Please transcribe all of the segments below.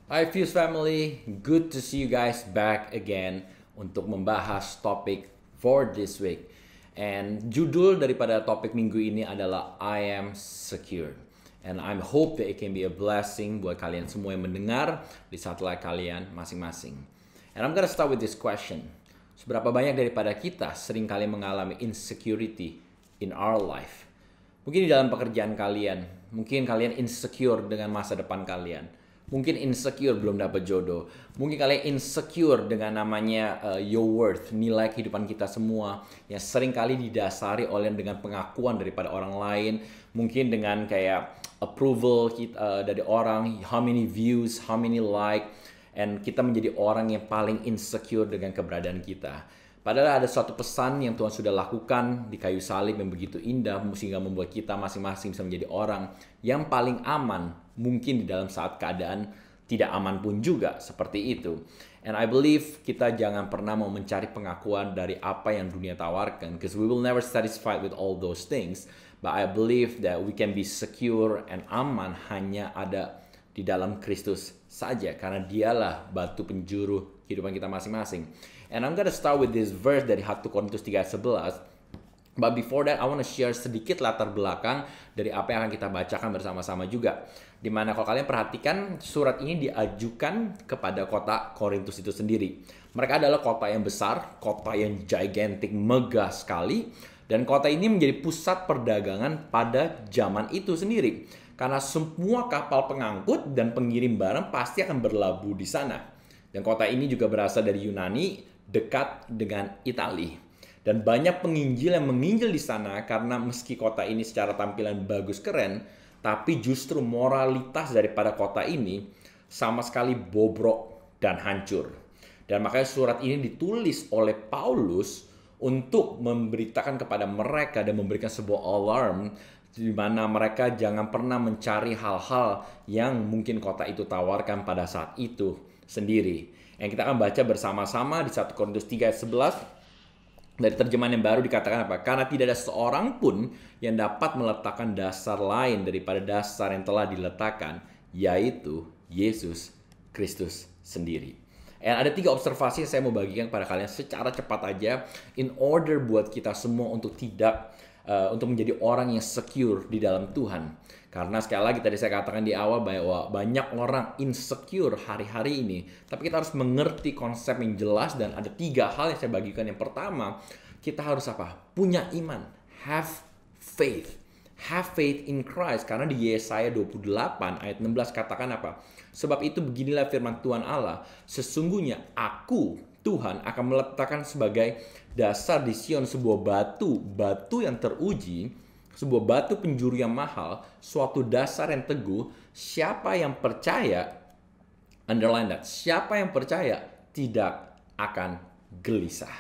Hi Fuse family, good to see you guys back again untuk membahas topik for this week. And judul daripada topik minggu ini adalah I am secure. And I hope that it can be a blessing buat kalian semua yang mendengar di satellite kalian masing-masing. And I'm gonna start with this question. Seberapa banyak daripada kita sering kali mengalami insecurity in our life? Mungkin di dalam pekerjaan kalian, mungkin kalian insecure dengan masa depan kalian. Mungkin insecure belum dapat jodoh. Mungkin kalian insecure dengan namanya your worth, nilai kehidupan kita semua yang sering kali didasari oleh dengan pengakuan daripada orang lain. Mungkin dengan kayak approval kita, dari orang, how many views, how many like, and kita menjadi orang yang paling insecure dengan keberadaan kita. Padahal ada suatu pesan yang Tuhan sudah lakukan di kayu salib yang begitu indah sehingga membuat kita masing-masing bisa menjadi orang yang paling aman mungkin di dalam saat keadaan tidak aman pun juga seperti itu. And I believe kita jangan pernah mau mencari pengakuan dari apa yang dunia tawarkan, because we will never satisfied with all those things. But I believe that we can be secure and aman hanya ada di dalam Kristus saja, karena dialah batu penjuru kehidupan kita masing-masing. And I'm gonna start with this verse dari 1 Korintus 3:11. But before that, I want to share sedikit latar belakang dari apa yang akan kita bacakan bersama-sama juga. Dimana kalau kalian perhatikan, surat ini diajukan kepada kota Korintus itu sendiri. Mereka adalah kota yang besar, kota yang gigantic, megah sekali. Dan kota ini menjadi pusat perdagangan pada zaman itu sendiri. Karena semua kapal pengangkut dan pengirim barang pasti akan berlabuh di sana. Dan kota ini juga berasal dari Yunani, dekat dengan Italia. Dan banyak penginjil yang menginjil di sana karena meski kota ini secara tampilan bagus keren, tapi justru moralitas daripada kota ini sama sekali bobrok dan hancur. Dan makanya surat ini ditulis oleh Paulus untuk memberitakan kepada mereka dan memberikan sebuah alarm di mana mereka jangan pernah mencari hal-hal yang mungkin kota itu tawarkan pada saat itu sendiri. Yang kita akan baca bersama-sama di 1 Korintus 3:11 dari terjemahan yang baru dikatakan apa? Karena tidak ada seorang pun yang dapat meletakkan dasar lain daripada dasar yang telah diletakkan, yaitu Yesus Kristus sendiri. Dan ada 3 observasi yang saya mau bagikan kepada kalian secara cepat aja, in order buat kita semua untuk tidak untuk menjadi orang yang secure di dalam Tuhan. Karena sekali lagi tadi saya katakan di awal bahwa banyak orang insecure hari-hari ini. Tapi kita harus mengerti konsep yang jelas dan ada 3 hal yang saya bagikan. Yang pertama, kita harus apa? Punya iman. Have faith. Have faith in Christ. Karena di Yesaya 28 ayat 16 katakan apa? Sebab itu beginilah firman Tuhan Allah. Sesungguhnya aku, Tuhan, akan meletakkan sebagai dasar di Sion sebuah batu yang teruji, sebuah batu penjuru yang mahal, suatu dasar yang teguh. Siapa yang percaya, underline that, siapa yang percaya tidak akan gelisah.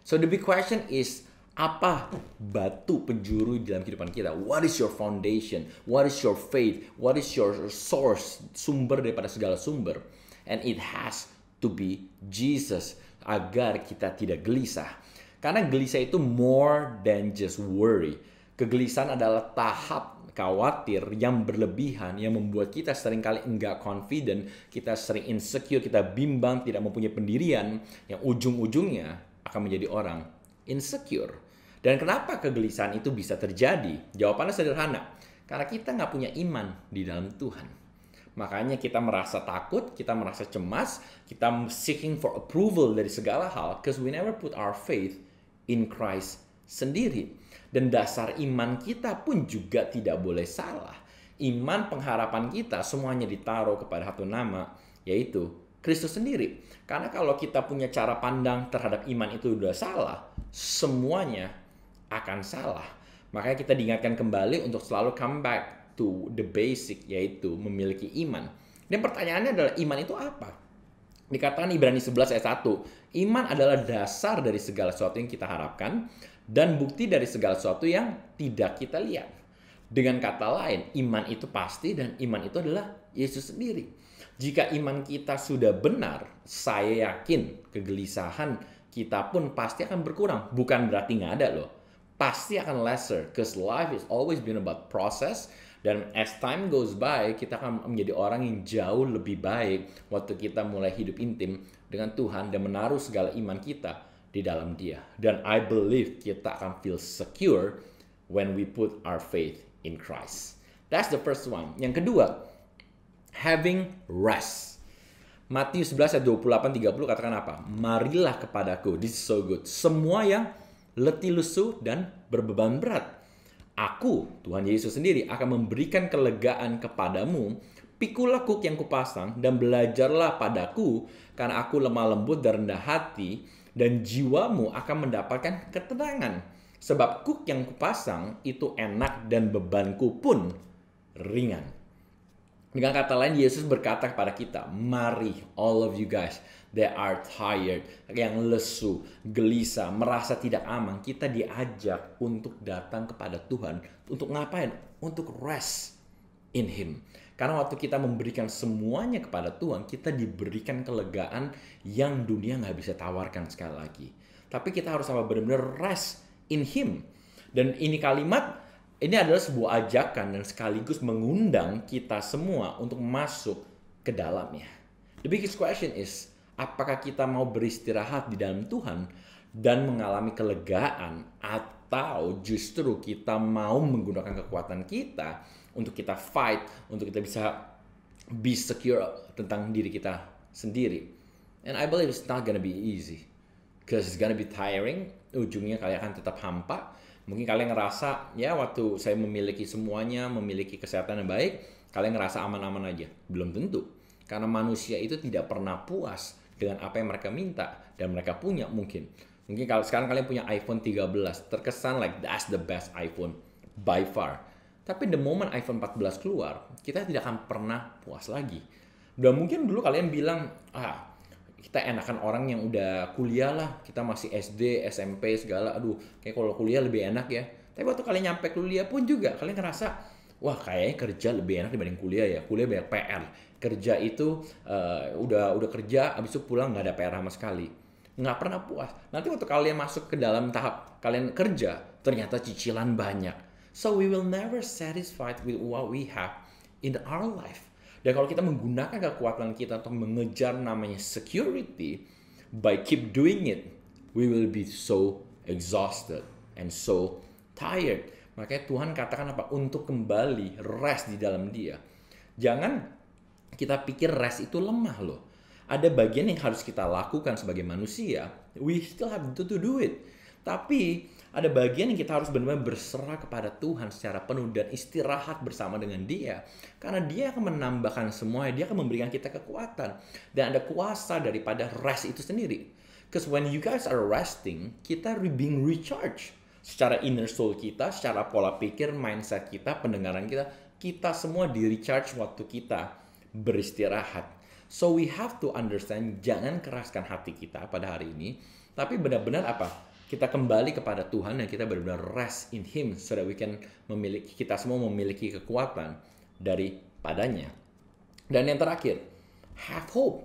So the big question is, apa batu penjuru dalam kehidupan kita? What is your foundation? What is your faith? What is your source? Sumber daripada segala sumber. And it has to be Jesus, agar kita tidak gelisah. Karena gelisah itu more than just worry. Kegelisahan adalah tahap khawatir yang berlebihan yang membuat kita seringkali enggak confident, kita sering insecure, kita bimbang, tidak mempunyai pendirian yang ujung-ujungnya akan menjadi orang insecure. Dan kenapa kegelisahan itu bisa terjadi? Jawabannya sederhana. Karena kita nggak punya iman di dalam Tuhan. Makanya kita merasa takut, kita merasa cemas, kita seeking for approval dari segala hal, because we never put our faith in Christ sendiri. Dan dasar iman kita pun juga tidak boleh salah. Iman pengharapan kita semuanya ditaruh kepada satu nama, yaitu Kristus sendiri. Karena kalau kita punya cara pandang terhadap iman itu udah salah, semuanya akan salah. Makanya kita diingatkan kembali untuk selalu come back to the basic, yaitu memiliki iman. Dan pertanyaannya adalah, iman itu apa? Dikatakan Ibrani 11 ayat 1, iman adalah dasar dari segala sesuatu yang kita harapkan dan bukti dari segala sesuatu yang tidak kita lihat. Dengan kata lain, iman itu pasti dan iman itu adalah Yesus sendiri. Jika iman kita sudah benar, saya yakin kegelisahan kita pun pasti akan berkurang. Bukan berarti nggak ada loh. Pasti akan lesser, because life is always been about process. Dan as time goes by, kita akan menjadi orang yang jauh lebih baik waktu kita mulai hidup intim dengan Tuhan dan menaruh segala iman kita di dalam Dia. Dan I believe kita akan feel secure when we put our faith in Christ. That's the first one. Yang kedua, having rest. Matius 11 ayat 28-30 katakan apa? Marilah kepadaku, this is so good, semua yang letih lesu dan berbeban berat. Aku, Tuhan Yesus sendiri, akan memberikan kelegaan kepadamu. Pikulah kuk yang kupasang dan belajarlah padaku, karena aku lemah lembut dan rendah hati, dan jiwamu akan mendapatkan ketenangan. Sebab kuk yang kupasang itu enak dan bebanku pun ringan. Dengan kata lain, Yesus berkata kepada kita, mari all of you guys that are tired, yang lesu, gelisah, merasa tidak aman, kita diajak untuk datang kepada Tuhan. Untuk ngapain? Untuk rest in Him. Karena waktu kita memberikan semuanya kepada Tuhan, kita diberikan kelegaan yang dunia nggak bisa tawarkan sekali lagi. Tapi kita harus benar-benar rest in Him. Dan ini kalimat, ini adalah sebuah ajakan dan sekaligus mengundang kita semua untuk masuk ke dalamnya. The biggest question is, apakah kita mau beristirahat di dalam Tuhan dan mengalami kelegaan, atau justru kita mau menggunakan kekuatan kita untuk kita fight, untuk kita bisa be secure tentang diri kita sendiri. And I believe it's not gonna be easy, because it's gonna be tiring. Ujungnya kalian akan tetap hampa. Mungkin kalian ngerasa, ya waktu saya memiliki semuanya, memiliki kesehatan yang baik, kalian ngerasa aman-aman aja. Belum tentu. Karena manusia itu tidak pernah puas dengan apa yang mereka minta dan mereka punya mungkin. Mungkin kalau sekarang kalian punya iPhone 13, terkesan like that's the best iPhone by far. Tapi the moment iPhone 14 keluar, kita tidak akan pernah puas lagi. Dan mungkin dulu kalian bilang, kita enakan orang yang udah kuliah lah, kita masih SD, SMP segala, aduh kayak kalau kuliah lebih enak ya. Tapi waktu kalian nyampe kuliah pun juga kalian ngerasa, wah kayaknya kerja lebih enak dibanding kuliah ya. Kuliah banyak PR, kerja itu udah kerja, abis itu pulang nggak ada PR sama sekali, nggak pernah puas. Nanti waktu kalian masuk ke dalam tahap kalian kerja, ternyata cicilan banyak. So we will never satisfied with what we have in our life. Dan kalau kita menggunakan kekuatan kita untuk mengejar namanya security, by keep doing it, we will be so exhausted and so tired. Makanya Tuhan katakan apa? Untuk kembali rest di dalam Dia. Jangan kita pikir rest itu lemah loh. Ada bagian yang harus kita lakukan sebagai manusia. We still have to do it. Tapi ada bagian yang kita harus benar-benar berserah kepada Tuhan secara penuh dan istirahat bersama dengan Dia. Karena Dia akan menambahkan semuanya, Dia akan memberikan kita kekuatan. Dan ada kuasa daripada rest itu sendiri. Because when you guys are resting, kita being recharged. Secara inner soul kita, secara pola pikir, mindset kita, pendengaran kita, kita semua di-recharge waktu kita beristirahat. So we have to understand, jangan keraskan hati kita pada hari ini. Tapi benar-benar apa? Kita kembali kepada Tuhan dan kita benar-benar rest in Him so that we can kita semua memiliki kekuatan daripadanya. Dan yang terakhir, have hope,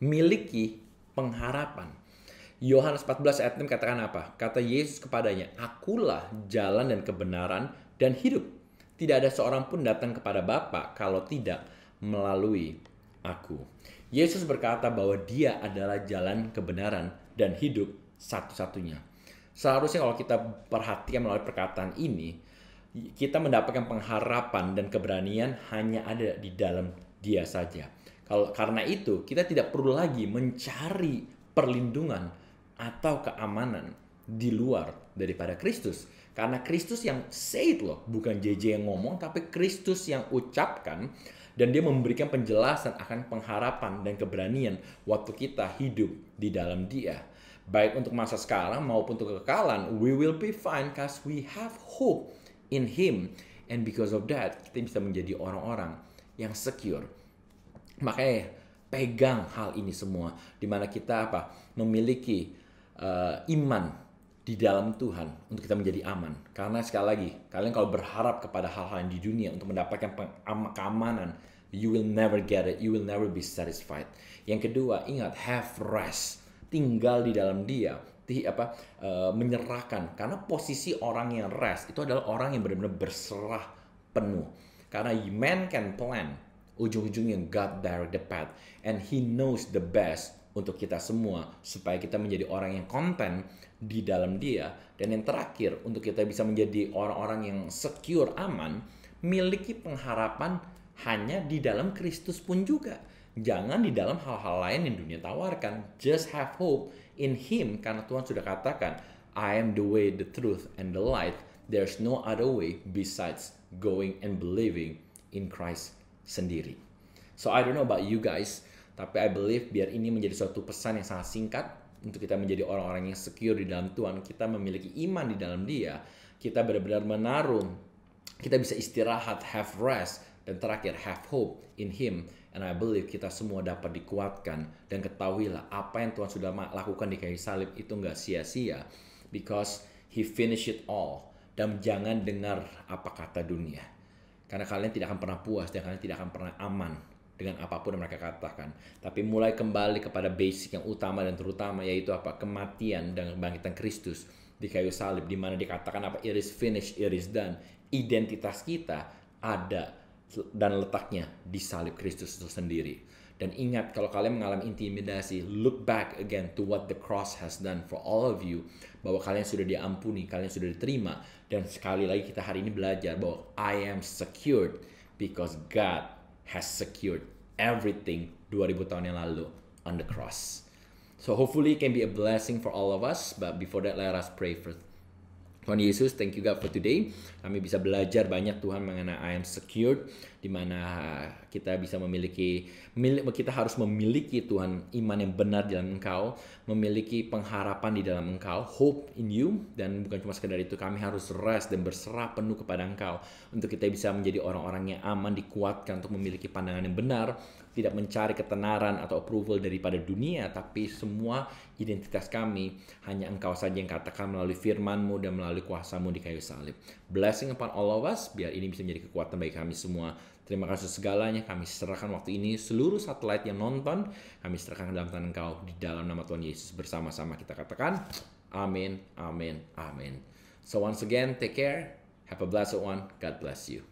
miliki pengharapan. Yohanes 14 ayat 6 katakan apa? Kata Yesus kepadanya, akulah jalan dan kebenaran dan hidup. Tidak ada seorang pun datang kepada Bapa kalau tidak melalui aku. Yesus berkata bahwa Dia adalah jalan kebenaran dan hidup satu-satunya. Seharusnya kalau kita perhatikan melalui perkataan ini, kita mendapatkan pengharapan dan keberanian hanya ada di dalam Dia saja. Karena itu, kita tidak perlu lagi mencari perlindungan atau keamanan di luar daripada Kristus. Karena Kristus yang say it loh, bukan JJ yang ngomong, tapi Kristus yang ucapkan. Dan Dia memberikan penjelasan akan pengharapan dan keberanian waktu kita hidup di dalam Dia. Baik untuk masa sekarang maupun untuk kekekalan, we will be fine because we have hope in Him. And because of that, kita bisa menjadi orang-orang yang secure. Makanya pegang hal ini semua, dimana kita memiliki iman di dalam Tuhan untuk kita menjadi aman. Karena sekali lagi, kalian kalau berharap kepada hal-hal di dunia untuk mendapatkan keamanan, you will never get it, you will never be satisfied. Yang kedua, ingat, have rest. Tinggal di dalam Dia, menyerahkan. Karena posisi orang yang rest itu adalah orang yang benar-benar berserah penuh. Karena man can plan, ujung-ujungnya God direct the path, and He knows the best untuk kita semua supaya kita menjadi orang yang konten di dalam Dia. Dan yang terakhir, untuk kita bisa menjadi orang-orang yang secure, aman, miliki pengharapan hanya di dalam Kristus pun juga. Jangan di dalam hal-hal lain yang dunia tawarkan. Just have hope in Him, karena Tuhan sudah katakan, I am the way, the truth, and the light. There's no other way besides going and believing in Christ sendiri. So I don't know about you guys, tapi I believe biar ini menjadi suatu pesan yang sangat singkat untuk kita menjadi orang-orang yang secure di dalam Tuhan, kita memiliki iman di dalam Dia, kita benar-benar menaruh, kita bisa istirahat, have rest, dan terakhir have hope in Him. And I believe kita semua dapat dikuatkan, dan ketahuilah apa yang Tuhan sudah lakukan di kayu salib itu nggak sia-sia, because He finished it all. Dan jangan dengar apa kata dunia, karena kalian tidak akan pernah puas dan kalian tidak akan pernah aman dengan apapun yang mereka katakan. Tapi mulai kembali kepada basic yang utama dan terutama, yaitu apa? Kematian dan kebangkitan Kristus di kayu salib, di mana dikatakan apa? It is finished, it is done. Identitas kita ada dan letaknya di salib Kristus itu sendiri. Dan ingat, kalau kalian mengalami intimidasi, look back again to what the cross has done for all of you, bahwa kalian sudah diampuni, kalian sudah diterima. Dan sekali lagi kita hari ini belajar bahwa I am secured because God has secured everything 2000 tahun yang lalu on the cross. So hopefully it can be a blessing for all of us. But before that, let us pray first. Tuhan Yesus, thank you God for today. Kami bisa belajar banyak Tuhan mengenai I am secured, di mana kita bisa kita harus memiliki Tuhan iman yang benar di dalam Engkau, memiliki pengharapan di dalam Engkau, hope in you, dan bukan cuma sekedar itu, kami harus rest dan berserah penuh kepada Engkau untuk kita bisa menjadi orang-orang yang aman, dikuatkan untuk memiliki pandangan yang benar, tidak mencari ketenaran atau approval daripada dunia, tapi semua identitas kami hanya Engkau saja yang katakan melalui firman-Mu dan melalui kuasa-Mu di kayu salib. Blessing upon all of us, biar ini bisa menjadi kekuatan bagi kami semua. Terima kasih segalanya, kami serahkan waktu ini, seluruh satelit yang nonton, kami serahkan ke dalam tangan Engkau, di dalam nama Tuhan Yesus. Bersama-sama kita katakan, amin, amin, amin. So once again, take care, have a blessed one, God bless you.